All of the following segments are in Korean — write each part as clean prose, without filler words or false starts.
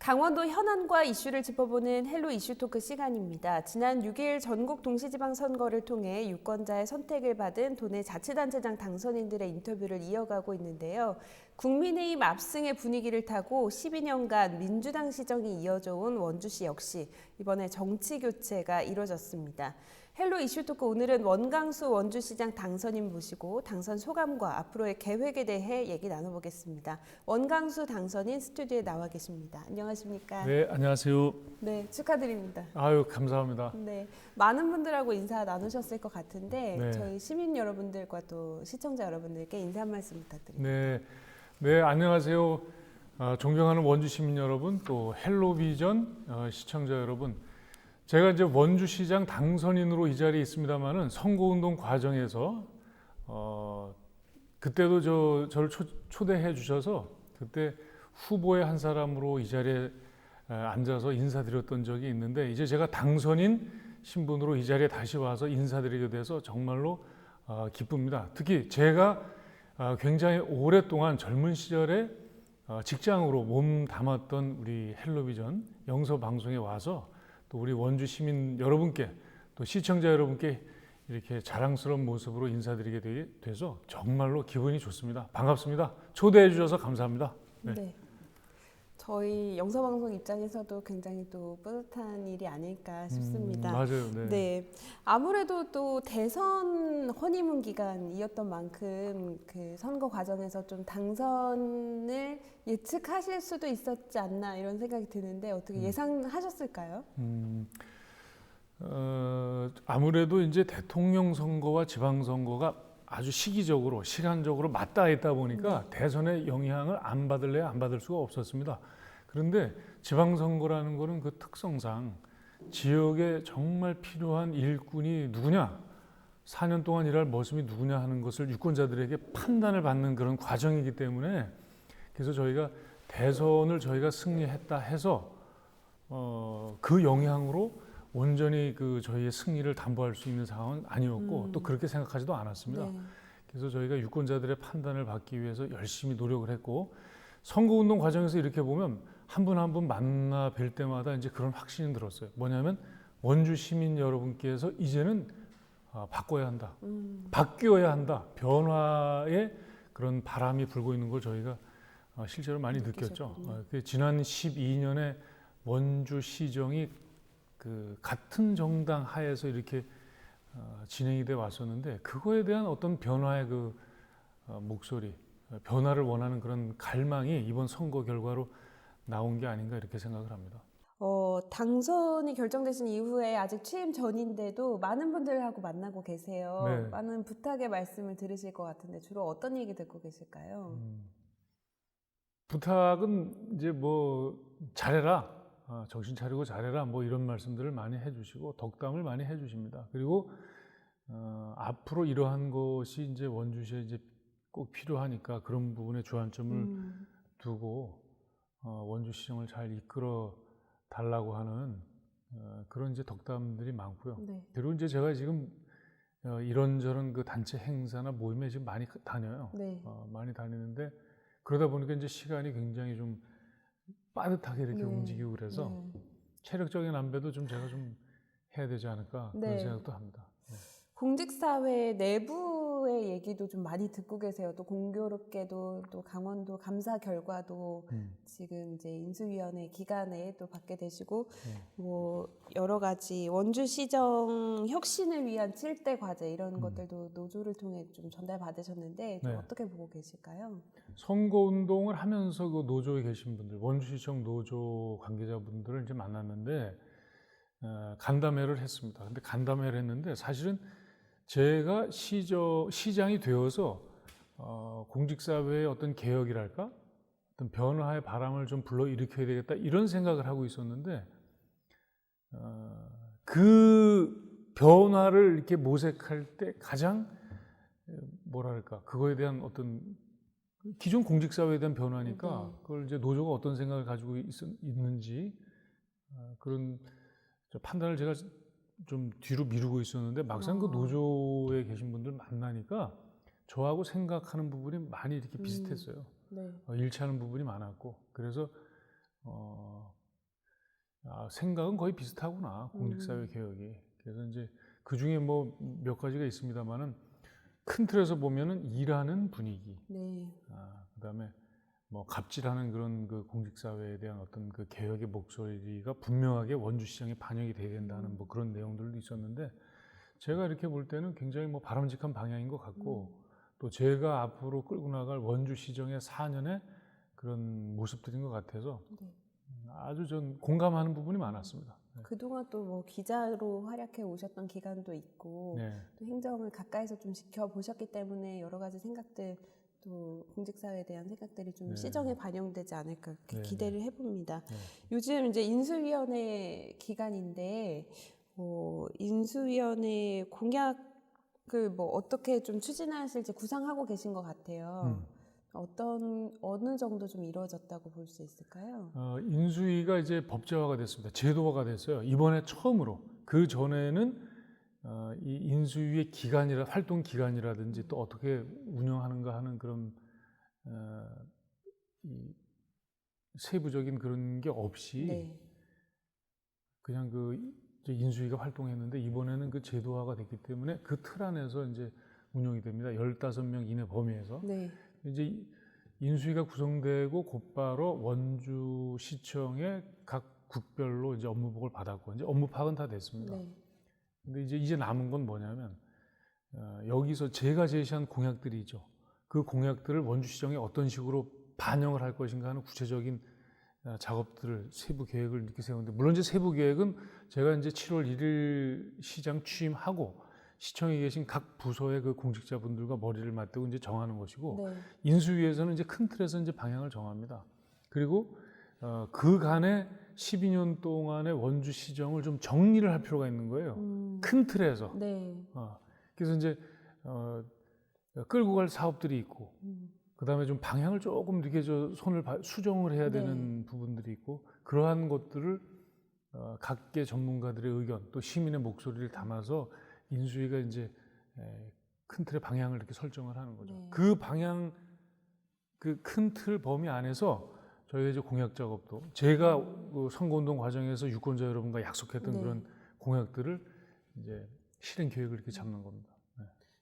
강원도 현안과 이슈를 짚어보는 헬로 이슈 토크 시간입니다. 지난 6일 전국 동시지방선거를 통해 유권자의 선택을 받은 도내 자치단체장 당선인들의 인터뷰를 이어가고 있는데요. 국민의힘 압승의 분위기를 타고 12년간 민주당 시정이 이어져 온 원주시 역시 이번에 정치 교체가 이루어졌습니다. 헬로 이슈 토크 오늘은 원광수 원주시장 당선인 모시고 당선 소감과 앞으로의 계획에 대해 얘기 나눠보겠습니다. 원광수 당선인 스튜디오에 나와 계십니다. 안녕하십니까? 네, 안녕하세요. 네, 축하드립니다. 아유, 감사합니다. 네, 많은 분들하고 인사 나누셨을 것 같은데 네. 저희 시민 여러분들과 또 시청자 여러분들께 인사 한 말씀 부탁드립니다. 네, 안녕하세요. 존경하는 원주 시민 여러분, 또 헬로비전 시청자 여러분. 제가 이제 원주시장 당선인으로 이 자리에 있습니다만은 선거운동 과정에서 그때도 저를 초대해 주셔서 그때 후보의 한 사람으로 이 자리에 앉아서 인사드렸던 적이 있는데, 이제 제가 당선인 신분으로 이 자리에 다시 와서 인사드리게 돼서 정말로 기쁩니다. 특히 제가 굉장히 오랫동안 젊은 시절에 직장으로 몸 담았던 우리 헬로비전 영서 방송에 와서 또 우리 원주 시민 여러분께 또 시청자 여러분께 이렇게 자랑스러운 모습으로 인사드리게 돼서 정말로 기분이 좋습니다. 반갑습니다. 초대해 주셔서 감사합니다. 네. 저희 영서방송 입장에서도 굉장히 또 뿌듯한 일이 아닐까 싶습니다. 맞아요. 네. 아무래도 또 대선 허니문 기간이었던 만큼 그 선거 과정에서 좀 당선을 예측하실 수도 있었지 않나 이런 생각이 드는데 어떻게 예상하셨을까요? 아무래도 이제 대통령 선거와 지방 선거가 아주 시기적으로 시간적으로 맞닿아 있다 보니까 대선의 영향을 안 받을래야 안 받을 수가 없었습니다. 그런데 지방선거라는 거는 그 특성상 지역에 정말 필요한 일꾼이 누구냐, 4년 동안 일할 머슴이 누구냐 하는 것을 유권자들에게 판단을 받는 그런 과정이기 때문에, 그래서 저희가 대선을 저희가 승리했다 해서 그 영향으로 온전히 그 저희의 승리를 담보할 수 있는 상황은 아니었고 또 그렇게 생각하지도 않았습니다. 네. 그래서 저희가 유권자들의 판단을 받기 위해서 열심히 노력을 했고, 선거운동 과정에서 이렇게 보면 한 분 한 분 만나 뵐 때마다 이제 그런 확신이 들었어요. 뭐냐면 원주 시민 여러분께서 이제는 바꿔야 한다, 바뀌어야 한다, 변화의 그런 바람이 불고 있는 걸 저희가 실제로 많이 느꼈죠. 지난 12년에 원주 시정이 그 같은 정당 하에서 이렇게 진행이 돼 왔었는데, 그거에 대한 어떤 변화의 그 목소리, 변화를 원하는 그런 갈망이 이번 선거 결과로 나온 게 아닌가 이렇게 생각을 합니다. 당선이 결정되신 이후에 아직 취임 전인데도 많은 분들하고 만나고 계세요. 네. 많은 부탁의 말씀을 들으실 것 같은데 주로 어떤 얘기 듣고 계실까요? 부탁은 이제 뭐 잘해라, 정신 차리고 잘해라, 뭐 이런 말씀들을 많이 해주시고 덕담을 많이 해주십니다. 그리고 앞으로 이러한 것이 이제 원주시에 이제 꼭 필요하니까 그런 부분에 주안점을 두고 원주시정을 잘 이끌어 달라고 하는 그런 이제 덕담들이 많고요. 네. 그리고 이제 제가 지금 이런저런 그 단체 행사나 모임에 지금 많이 다녀요. 네. 많이 다니는데 그러다 보니까 이제 시간이 굉장히 좀 빠듯하게 이렇게 움직이고 그래서 체력적인 안배도 좀 제가 좀 해야 되지 않을까 그런 생각도 합니다. 공직사회 내부의 얘기도 좀 많이 듣고 계세요. 또 공교롭게도 또 강원도 감사 결과도 지금 이제 인수위원회 기간에 또 받게 되시고 뭐 여러 가지 원주시정 혁신을 위한 7대 과제 이런 것들도 노조를 통해 좀 전달받으셨는데 좀 어떻게 보고 계실까요? 선거운동을 하면서 그 노조에 계신 분들, 원주시청 노조 관계자분들을 이제 만났는데 간담회를 했습니다. 근데 간담회를 했는데 사실은 제가 시장이 되어서 공직사회의 어떤 개혁이랄까, 어떤 변화의 바람을 좀 불러일으켜야 되겠다 이런 생각을 하고 있었는데 그 변화를 이렇게 모색할 때 가장 뭐랄까 그거에 대한 어떤 기존 공직사회에 대한 변화니까 그걸 이제 노조가 어떤 생각을 가지고 있는지 그런 판단을 제가 좀 뒤로 미루고 있었는데 막상 그 노조에 계신 분들 만나니까 저하고 생각하는 부분이 많이 이렇게 비슷했어요. 일치하는 부분이 많았고, 그래서 생각은 거의 비슷하구나, 공직사회 개혁이. 그래서 이제 그 중에 뭐 몇 가지가 있습니다만은 큰 틀에서 보면은 일하는 분위기, 네. 그다음에 뭐 갑질하는 그런 그 공직사회에 대한 어떤 그 개혁의 목소리가 분명하게 원주시장에 반영이 돼야 된다는 뭐 그런 내용들도 있었는데, 제가 이렇게 볼 때는 굉장히 뭐 바람직한 방향인 것 같고, 또 제가 앞으로 끌고 나갈 원주시정의 4년의 그런 모습들인 것 같아서 네. 아주 전 공감하는 부분이 많았습니다. 네. 그동안 또 뭐 기자로 활약해 오셨던 기간도 있고 네. 또 행정을 가까이서 좀 지켜보셨기 때문에 여러 가지 생각들, 또 공직사회에 대한 생각들이 좀 네. 시정에 반영되지 않을까 그렇게 네. 기대를 해봅니다. 네. 요즘 이제 인수위원회 기간인데 인수위원회 공약을 뭐 어떻게 좀 추진하실지 구상하고 계신 것 같아요. 어느 정도 좀 이루어졌다고 볼 수 있을까요? 인수위가 이제 법제화가 됐습니다. 제도화가 됐어요. 이번에 처음으로. 그 전에는 이 인수위의 활동 기간이라든지 또 어떻게 운영하는가 하는 그런 이 세부적인 그런 게 없이 네. 그냥 그 이제 인수위가 활동했는데, 이번에는 그 제도화가 됐기 때문에 그 틀 안에서 이제 운영이 됩니다. 15명 이내 범위에서. 네. 이제 인수위가 구성되고 곧바로 원주시청의 각 국별로 이제 업무복을 받았고, 이제 업무 파악은 다 됐습니다. 네. 근데 이제 남은 건 뭐냐면, 여기서 제가 제시한 공약들이 있죠. 그 공약들을 원주시정에 어떤 식으로 반영을 할 것인가 하는 구체적인 작업들을, 세부 계획을 이렇게 세우는데, 물론 이제 세부 계획은 제가 이제 7월 1일 시장 취임하고 시청에 계신 각 부서의 그 공직자분들과 머리를 맞대고 이제 정하는 것이고, 네. 인수위에서는 이제 큰 틀에서 이제 방향을 정합니다. 그리고 그간에 12년 동안의 원주시정을 좀 정리를 할 필요가 있는 거예요. 큰 틀에서. 네. 그래서 이제 끌고 갈 사업들이 있고, 그다음에 좀 방향을 조금 이렇게 수정을 해야 되는 부분들이 있고, 그러한 것들을 각계 전문가들의 의견, 또 시민의 목소리를 담아서 인수위가 이제 큰 틀의 방향을 이렇게 설정을 하는 거죠. 네. 그 방향, 그 큰 틀 범위 안에서 저희가 이제 공약 작업도, 제가 그 선거운동 과정에서 유권자 여러분과 약속했던 네. 그런 공약들을 이제 실행 계획을 이렇게 잡는 겁니다.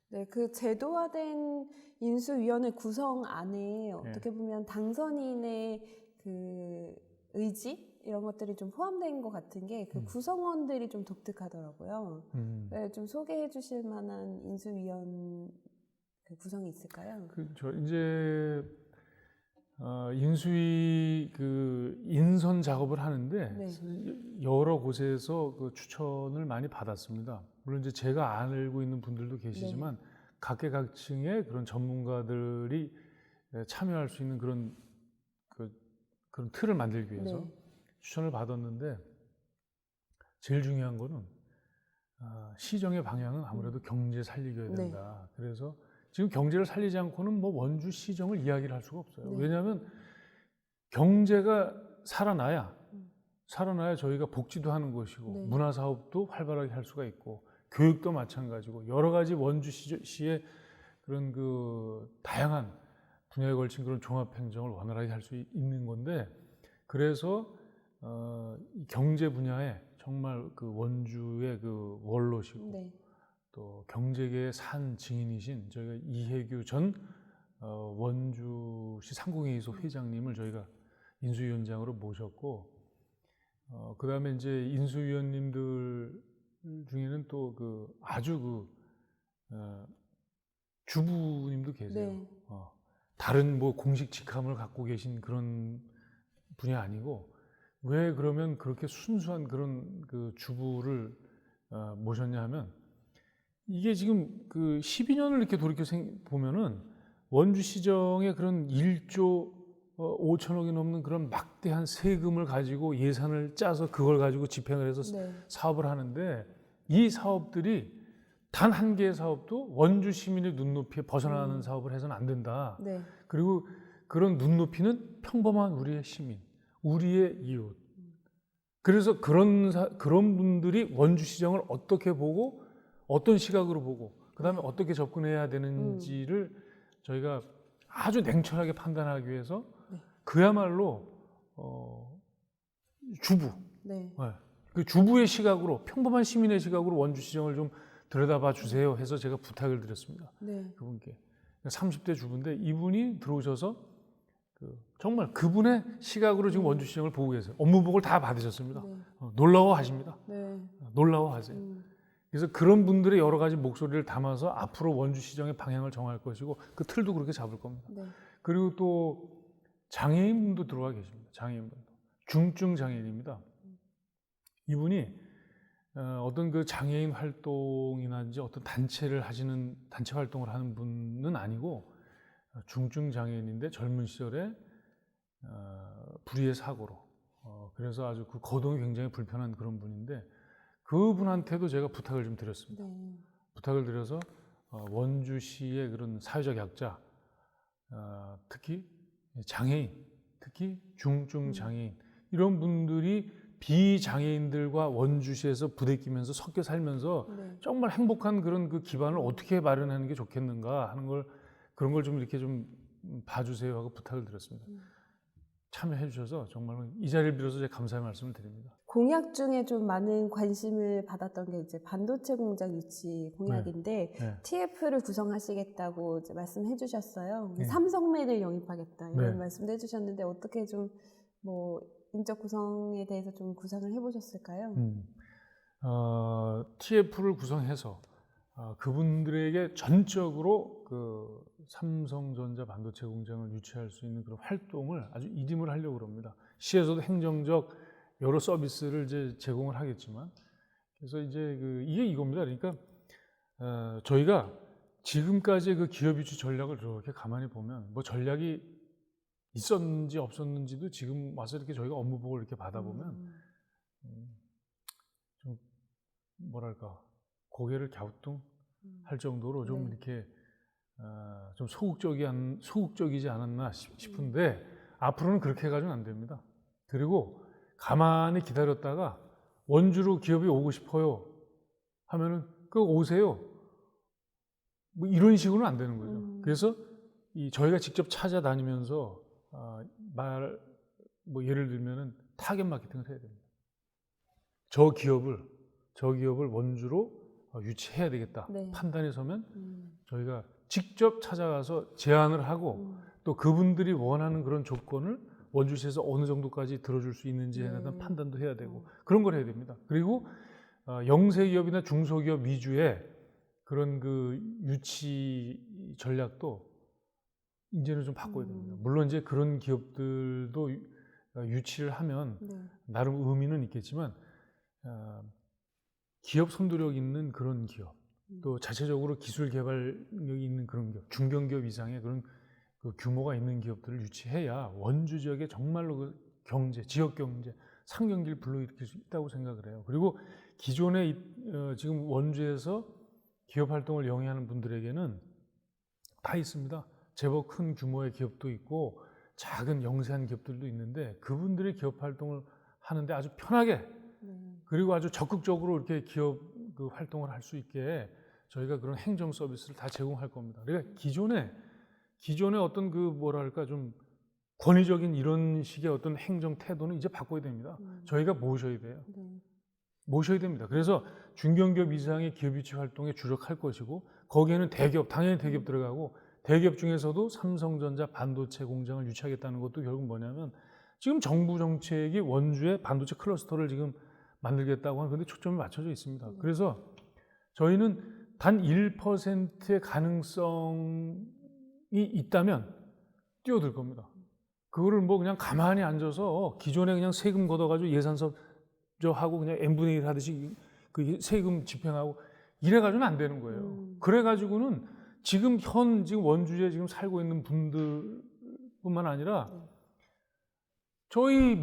네, 그 제도화된 인수위원회 구성 안에 어떻게 보면 당선인의 그 의지 이런 것들이 좀 포함된 것 같은 게 그 구성원들이 좀 독특하더라고요. 네, 좀 소개해 주실 만한 인수위원 그 구성이 있을까요? 저 이제 인수위 그 인선 작업을 하는데, 네. 여러 곳에서 그 추천을 많이 받았습니다. 물론 이제 제가 알고 있는 분들도 계시지만 각계각층의 그런 전문가들이 참여할 수 있는 그런 틀을 만들기 위해서 추천을 받았는데, 제일 중요한 거는 시정의 방향은 아무래도 경제 살리겨야 된다. 그래서 지금 경제를 살리지 않고는 뭐 원주 시정을 이야기를 할 수가 없어요. 왜냐하면 경제가 살아나야 저희가 복지도 하는 것이고, 문화 사업도 활발하게 할 수가 있고, 교육도 마찬가지고, 여러 가지 원주시의 그런 그 다양한 분야에 걸친 그런 종합 행정을 원활하게 할 수 있는 건데, 그래서 이 경제 분야에 정말 그 원주의 그 원로시고 또 경제계의 산 증인이신 저희가 이혜규 전 원주시 상공회의소 회장님을 저희가 인수위원장으로 모셨고, 그 다음에 이제 인수위원님들 중에는 또 그 아주 주부님도 계세요. 다른 뭐 공식 직함을 갖고 계신 그런 분이 아니고, 왜 그러면 그렇게 순수한 그런 그 주부를 모셨냐 하면, 이게 지금 그 12년을 이렇게 돌이켜 보면은 원주시정의 그런 1조 5천억이 넘는 그런 막대한 세금을 가지고 예산을 짜서 그걸 가지고 집행을 해서 사업을 하는데, 이 사업들이 단 한 개의 사업도 원주 시민의 눈높이에 벗어나는 사업을 해서는 안 된다. 그리고 그런 눈높이는 평범한 우리의 시민, 우리의 이웃. 그래서 그런 분들이 원주시정을 어떻게 보고, 어떤 시각으로 보고, 그 다음에 어떻게 접근해야 되는지를 저희가 아주 냉철하게 판단하기 위해서 그야말로 주부, 네. 네. 그 주부의 시각으로, 평범한 시민의 시각으로 원주시정을 좀 들여다봐 주세요 해서 제가 부탁을 드렸습니다. 네. 그분께. 30대 주부인데 이분이 들어오셔서 정말 그분의 시각으로 지금 원주시정을 보고 계세요. 업무보고를 다 받으셨습니다. 네. 놀라워하십니다. 네. 놀라워하세요. 그래서 그런 분들의 여러 가지 목소리를 담아서 앞으로 원주시정의 방향을 정할 것이고 그 틀도 그렇게 잡을 겁니다. 네. 그리고 또 장애인분도 들어와 계십니다. 장애인분도. 중증 장애인입니다. 이분이 어떤 그 장애인 활동이나든지 어떤 단체 활동을 하는 분은 아니고 중증 장애인인데 젊은 시절에 불의의 사고로 그래서 아주 그 거동이 굉장히 불편한 그런 분인데 그분한테도 제가 부탁을 좀 드렸습니다. 네. 부탁을 드려서 원주시의 그런 사회적 약자, 특히 장애인, 특히 중증 장애인 이런 분들이 비장애인들과 원주시에서 부대끼면서 섞여 살면서 네. 정말 행복한 그런 그 기반을 어떻게 마련하는 게 좋겠는가 하는 걸 그런 걸 좀 이렇게 좀 봐주세요 하고 부탁을 드렸습니다. 참여해 주셔서 정말 이 자리를 빌어서 제가 감사의 말씀을 드립니다. 공약 중에 좀 많은 관심을 받았던 게 이제 반도체 공장 유치 공약인데 네. TF를 구성하시겠다고 이제 말씀해 주셨어요. 네. 삼성맨을 영입하겠다 이런 네. 말씀도 해주셨는데 어떻게 좀 뭐 인적 구성에 대해서 좀 구상을 해보셨을까요? TF를 구성해서 그분들에게 전적으로 그 삼성전자 반도체 공장을 유치할 수 있는 그런 활동을 아주 이듬을 하려고 합니다. 시에서도 행정적 여러 서비스를 이제 제공을 하겠지만, 그래서 이제 이게 이겁니다. 그러니까 저희가 지금까지의 그 기업 유치 전략을 이렇게 가만히 보면 뭐 전략이 있었는지 없었는지도 지금 와서 이렇게 저희가 업무 보고를 이렇게 받아보면 좀 뭐랄까 고개를 갸우뚱할 정도로 좀 네. 이렇게 좀 소극적이지 않았나 싶은데 앞으로는 그렇게 해가지고는 안 됩니다. 그리고 가만히 기다렸다가 원주로 기업이 오고 싶어요 하면은 오세요. 뭐 이런 식으로는 안 되는 거죠. 그래서 저희가 직접 찾아다니면서 뭐 예를 들면은 타겟 마케팅을 해야 됩니다. 저 기업을 원주로 유치해야 되겠다. 네. 판단이 서면 저희가 직접 찾아가서 제안을 하고 또 그분들이 원하는 그런 조건을 원주시에서 어느 정도까지 들어줄 수 있는지에 대한 판단도 해야 되고 그런 걸 해야 됩니다. 그리고 영세기업이나 중소기업 위주의 그런 그 유치 전략도 이제는 좀 바꿔야 됩니다. 물론 이제 그런 기업들도 유치를 하면 네. 나름 의미는 있겠지만 기업 선도력 있는 그런 기업, 또 자체적으로 기술 개발력이 있는 그런 기업, 중견기업 이상의 그런 그 규모가 있는 기업들을 유치해야 원주 지역에 정말로 그 경제, 지역 경제, 상경기를 불러일으킬 수 있다고 생각을 해요. 그리고 기존에 지금 원주에서 기업 활동을 영위하는 분들에게는 다 있습니다. 제법 큰 규모의 기업도 있고 작은 영세한 기업들도 있는데 그분들이 기업 활동을 하는데 아주 편하게 그리고 아주 적극적으로 이렇게 기업 그 활동을 할 수 있게 저희가 그런 행정 서비스를 다 제공할 겁니다. 그러니까 기존의 어떤 그 뭐랄까 좀 권위적인 이런 식의 어떤 행정 태도는 이제 바꿔야 됩니다. 저희가 모셔야 돼요. 모셔야 됩니다. 그래서 중견기업 이상의 기업 유치 활동에 주력할 것이고 거기에는 대기업, 당연히 대기업 들어가고 대기업 중에서도 삼성전자 반도체 공장을 유치하겠다는 것도 결국 뭐냐면 지금 정부 정책이 원주에 반도체 클러스터를 지금 만들겠다고 하는 건데 초점이 맞춰져 있습니다. 그래서 저희는 단 1%의 가능성이 있다면 뛰어들 겁니다. 그거를 뭐 그냥 가만히 앉아서 기존에 그냥 세금 걷어가지고 예산서 하고 그냥 n분의 1 하듯이 그 세금 집행하고 이래가지고는 안 되는 거예요. 그래가지고는 지금 원주에 지금 살고 있는 분들뿐만 아니라 저희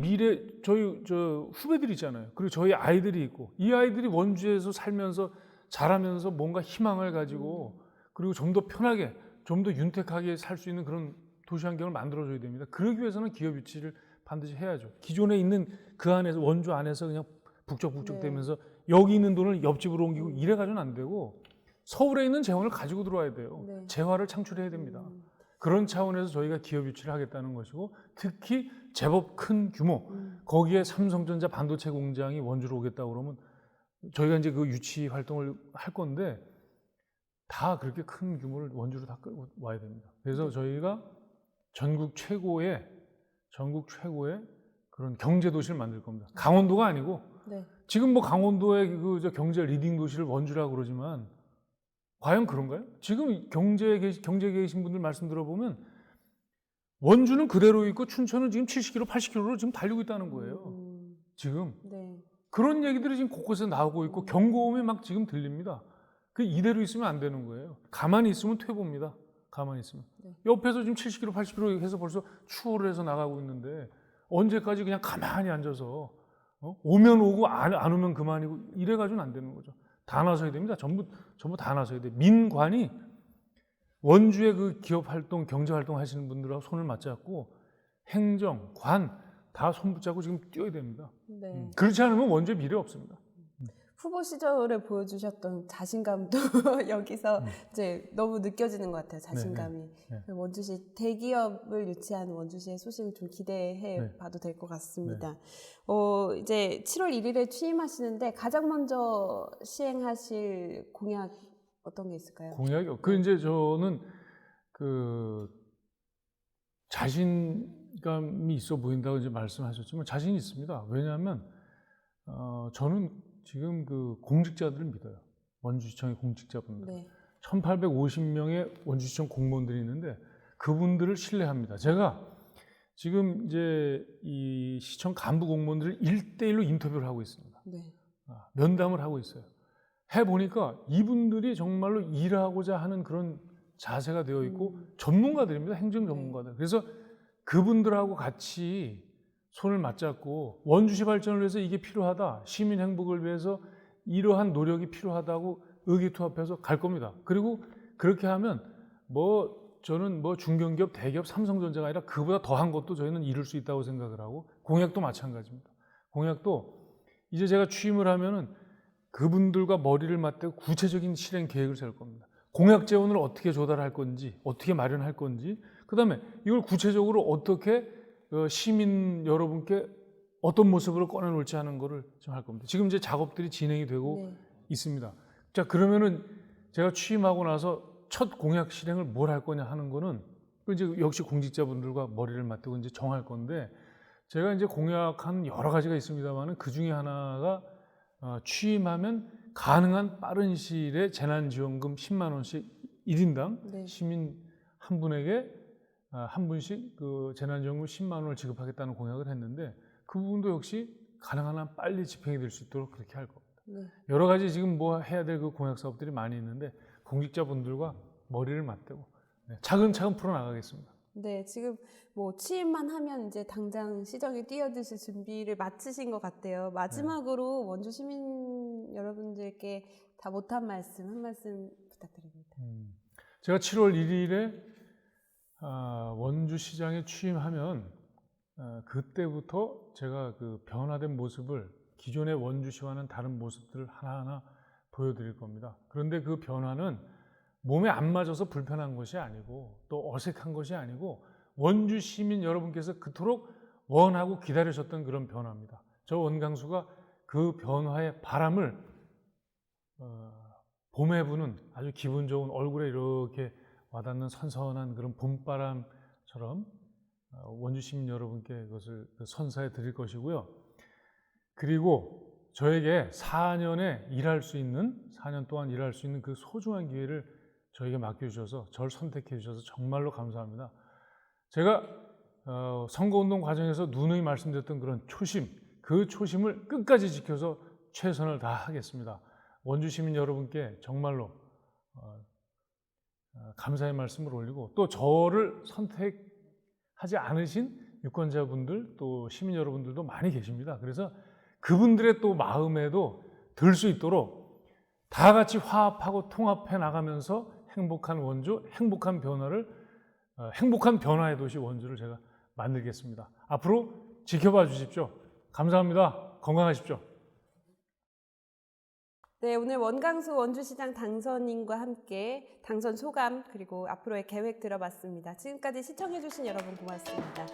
후배들이 있잖아요. 그리고 저희 아이들이 있고 이 아이들이 원주에서 살면서 자라면서 뭔가 희망을 가지고 그리고 좀 더 편하게 좀 더 윤택하게 살 수 있는 그런 도시 환경을 만들어줘야 됩니다. 그러기 위해서는 기업 유치를 반드시 해야죠. 기존에 있는 그 안에서 원주 안에서 그냥 북적북적 되면서 여기 있는 돈을 옆집으로 옮기고 이래가지고는 안 되고 서울에 있는 재원을 가지고 들어와야 돼요. 재화를 창출해야 됩니다. 그런 차원에서 저희가 기업 유치를 하겠다는 것이고, 특히 제법 큰 규모, 거기에 삼성전자 반도체 공장이 원주로 오겠다고 그러면 저희가 이제 그 유치 활동을 할 건데, 다 그렇게 큰 규모를 원주로 다 끌고 와야 됩니다. 그래서 저희가 전국 최고의 그런 경제 도시를 만들 겁니다. 강원도가 아니고, 네. 지금 뭐 강원도의 그 경제 리딩 도시를 원주라고 그러지만 과연 그런가요? 지금 경제에 계신 분들 말씀 들어보면 원주는 그대로 있고 춘천은 지금 70km, 80km로 지금 달리고 있다는 거예요. 지금 네. 그런 얘기들이 지금 곳곳에 나오고 있고 경고음이 막 지금 들립니다. 그 이대로 있으면 안 되는 거예요. 가만히 있으면 퇴보입니다. 가만히 있으면. 네. 옆에서 지금 70km, 80km 해서 벌써 추월을 해서 나가고 있는데 언제까지 그냥 가만히 앉아서 오면 오고 안 오면 그만이고 이래가지고는 안 되는 거죠. 다 나서야 됩니다. 전부 다 나서야 돼요. 민관이 원주의 그 기업 활동, 경제 활동 하시는 분들하고 손을 맞잡고 행정, 관 다 손 붙잡고 지금 뛰어야 됩니다. 네. 그렇지 않으면 원주의 미래 없습니다. 후보 시절에 보여주셨던 자신감도 여기서 이제 너무 느껴지는 것 같아요. 자신감이. 네. 원주시 대기업을 유치하는 원주시의 소식을 좀 기대해 네. 봐도 될 것 같습니다. 이제 7월 1일에 취임하시는데 가장 먼저 시행하실 공약 어떤 게 있을까요? 공약이요. 그 이제 저는 그 자신감이 있어 보인다고 이제 말씀하셨지만 자신이 있습니다. 왜냐하면 저는 지금 그 공직자들을 믿어요. 원주시청의 공직자분들. 네. 1850명의 원주시청 공무원들이 있는데 그분들을 신뢰합니다. 제가 지금 이제 이 시청 간부 공무원들을 1대1로 인터뷰를 하고 있습니다. 네. 면담을 하고 있어요. 해보니까 이분들이 정말로 일하고자 하는 그런 자세가 되어 있고 전문가들입니다. 행정 전문가들. 그래서 그분들하고 같이 손을 맞잡고 원주시 발전을 위해서 이게 필요하다. 시민 행복을 위해서 이러한 노력이 필요하다고 의기투합해서 갈 겁니다. 그리고 그렇게 하면 저는 중견기업, 대기업, 삼성전자가 아니라 그보다 더한 것도 저희는 이룰 수 있다고 생각을 하고 공약도 마찬가지입니다. 공약도 이제 제가 취임을 하면은 그분들과 머리를 맞대고 구체적인 실행 계획을 세울 겁니다. 공약 재원을 어떻게 조달할 건지, 어떻게 마련할 건지, 그 다음에 이걸 구체적으로 어떻게 시민 여러분께 어떤 모습으로 꺼내놓을지 하는 거를 좀 할 겁니다. 지금 이제 작업들이 진행이 되고 네. 있습니다. 자, 그러면은 제가 취임하고 나서 첫 공약 실행을 뭘 할 거냐 하는 거는 이제 역시 공직자분들과 머리를 맞대고 이제 정할 건데 제가 이제 공약한 여러 가지가 있습니다만은 그 중에 하나가 취임하면 가능한 빠른 시일에 재난지원금 10만 원씩 1인당 네. 시민 한 분에게 한 분씩 그 재난지원금 10만 원을 지급하겠다는 공약을 했는데 그 부분도 역시 가능한 한 빨리 집행이 될 수 있도록 그렇게 할 겁니다. 네. 여러 가지 지금 뭐 해야 될 그 공약 사업들이 많이 있는데 공직자분들과 머리를 맞대고 차근차근 풀어나가겠습니다. 네, 지금 취임만 하면 이제 당장 시정에 뛰어드실 준비를 마치신 것 같아요. 마지막으로 원주 시민 여러분들께 다 못한 말씀 한 말씀 부탁드립니다. 제가 7월 1일에 원주시장에 취임하면 그때부터 제가 그 변화된 모습을 기존의 원주시와는 다른 모습들을 하나하나 보여드릴 겁니다. 그런데 그 변화는 몸에 안 맞아서 불편한 것이 아니고 또 어색한 것이 아니고 원주 시민 여러분께서 그토록 원하고 기다리셨던 그런 변화입니다. 저 원강수가 그 변화의 바람을 봄에 부는 아주 기분 좋은 얼굴에 이렇게 와닿는 선선한 그런 봄바람처럼 원주 시민 여러분께 그것을 선사해 드릴 것이고요. 그리고 저에게 4년 동안 일할 수 있는 그 소중한 기회를 저에게 맡겨주셔서 저를 선택해 주셔서 정말로 감사합니다. 제가 선거운동 과정에서 누누이 말씀드렸던 그런 초심, 그 초심을 끝까지 지켜서 최선을 다하겠습니다. 원주 시민 여러분께 정말로 감사의 말씀을 올리고 또 저를 선택하지 않으신 유권자분들 또 시민 여러분들도 많이 계십니다. 그래서 그분들의 또 마음에도 들 수 있도록 다 같이 화합하고 통합해 나가면서 행복한 원주, 행복한 변화의 도시 원주를 제가 만들겠습니다. 앞으로 지켜봐 주십시오. 감사합니다. 건강하십시오. 네, 오늘 원광수 원주시장 당선인과 함께 당선 소감 그리고 앞으로의 계획 들어봤습니다. 지금까지 시청해주신 여러분 고맙습니다.